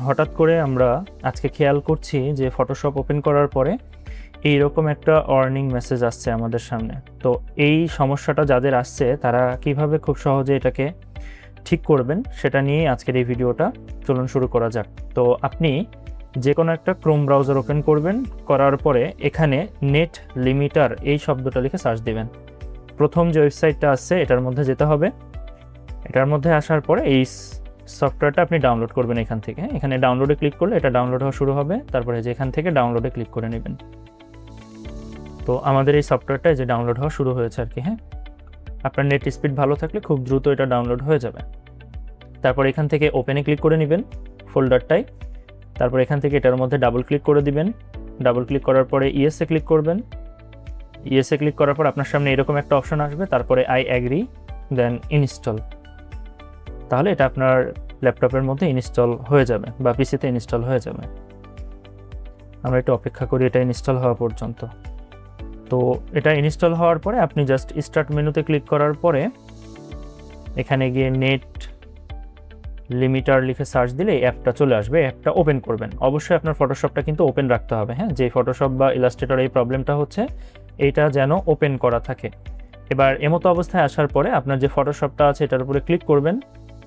হঠাৎ করে আমরা আজকে খেয়াল করছি যে ফটোশপ ওপেন করার পরে এইরকম একটা ওয়ার্নিং মেসেজ আসছে আমাদের সামনে। তো এই সমস্যাটা যাদের আসছে তারা কিভাবে খুব সহজে এটাকে ঠিক করবেন সেটা নিয়েই আজকের এই ভিডিওটা। চলুন শুরু করা যাক। তো আপনি যে কোনো একটা ক্রোম ব্রাউজার ওপেন করবেন, করার পরে এখানে নেট লিমিটার এই শব্দটা লিখে সার্চ দিবেন। প্রথম যে ওয়েবসাইটটা আছে এটার মধ্যে যেতে হবে। এটার মধ্যে আসার পরে এই সফটওয়্যারটা আপনি ডাউনলোড করবেন এখান থেকে। এখানে ডাউনলোডে ক্লিক করলে এটা ডাউনলোড হওয়া শুরু হবে। তারপরে যে এখান থেকে ডাউনলোডে ক্লিক করে নেবেন। তো আমাদের এই সফটওয়্যারটা যে ডাউনলোড হওয়া শুরু হয়েছে আর কি। হ্যাঁ, আপনার নেট স্পিড ভালো থাকলে খুব দ্রুত এটা ডাউনলোড হয়ে যাবে। তারপর এখান থেকে ওপেনে ক্লিক করে নেবেন ফোল্ডারটাই। তারপর এখান থেকে এটার মধ্যে ডাবল ক্লিক করে দিবেন। ডাবল ক্লিক করার পরে ইয়েসে ক্লিক করবেন। ইয়েসে ক্লিক করার পর আপনার সামনে এরকম একটা অপশন আসবে, তারপরে আই অ্যাগ্রি দেন ইনস্টল। তাহলে এটা আপনার ল্যাপটপের মধ্যে ইনস্টল হয়ে যাবে বা পিসিতে ইনস্টল হয়ে যাবে। আমরা একটু অপেক্ষা করি এটা ইনস্টল হওয়া পর্যন্ত। তো এটা ইনস্টল হওয়ার পরে আপনি জাস্ট স্টার্ট মেনুতে ক্লিক করার পরে এখানে গিয়ে নেট লিমিটার লিখে সার্চ দিলে অ্যাপটা চলে আসবে। অ্যাপটা ওপেন করবেন। অবশ্যই আপনার ফটোশপটা কিন্তু ওপেন রাখতে হবে। হ্যাঁ, যে ফটোশপ বা ইলাস্ট্রেটর এই প্রবলেমটা হচ্ছে এইটা যেন ওপেন করা থাকে। এবার এমতো অবস্থায় আসার পরে আপনার যে ফটোশপটা আছে এটার উপরে ক্লিক করবেন।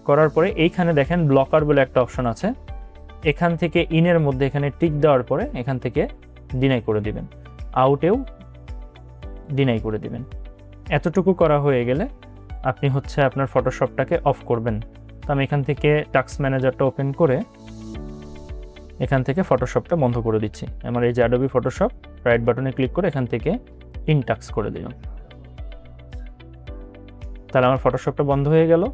করার পরে এইখানে দেখেন ব্লকার বলে একটা অপশন আছে। এখান থেকে ইনের মধ্যে এখানে টিক দেওয়ার পরে এখান থেকে ডিনাই করে দিবেন, আউটেও ডিনাই করে দিবেন। এতটুকু করা হয়ে গেলে আপনি হচ্ছে আপনার ফটোশপটাকে অফ করবেন। তো আমি এখান থেকে টাস্ক ম্যানেজারটা ওপেন করে এখান থেকে ফটোশপটা বন্ধ করে দিচ্ছি। আমার এই যে অ্যাডোবি ফটোশপ, রাইট বাটনে ক্লিক করে এখান থেকে ইন টাস্ক করে দিলাম। তাহলে আমার ফটোশপটা বন্ধ হয়ে গেল।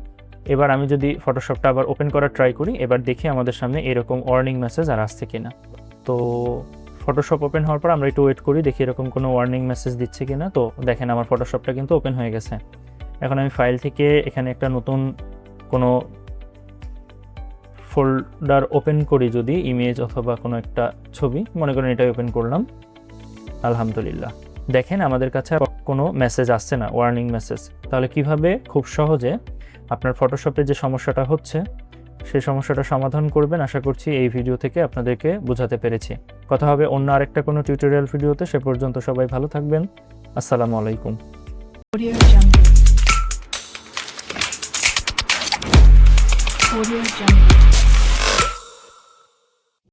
এবার আমি যদি ফটোশপটা আবার ওপেন করার ট্রাই করি, এবার দেখি আমাদের সামনে এরকম ওয়ার্নিং মেসেজ আর আসছে কিনা। তো ফটোশপ ওপেন হওয়ার পর আমরা একটু ওয়েট করি, দেখি এরকম কোনো ওয়ার্নিং মেসেজ দিচ্ছে কিনা। তো দেখেন আমার ফটোশপটা কিন্তু ওপেন হয়ে গেছে। এখন আমি ফাইল থেকে এখানে একটা নতুন কোনো ফোল্ডার ওপেন করি, যদি ইমেজ অথবা কোনো একটা ছবি, মনে করেন এটাই ওপেন করলাম। আলহামদুলিল্লাহ, দেখেন আমাদের কাছে কোনো মেসেজ আসছে না, ওয়ার্নিং মেসেজ। তাহলে কিভাবে খুব সহজে আপনার ফটোশপে যে সমস্যাটা হচ্ছে সেই সমস্যাটা সমাধান করবেন, আশা করছি এই ভিডিও থেকে আপনাদেরকে বোঝাতে পেরেছি। কথা হবে অন্য আরেকটা কোনো টিউটোরিয়াল ভিডিওতে। সে পর্যন্ত সবাই ভালো থাকবেন। আসসালামু আলাইকুম। Audio Jungle.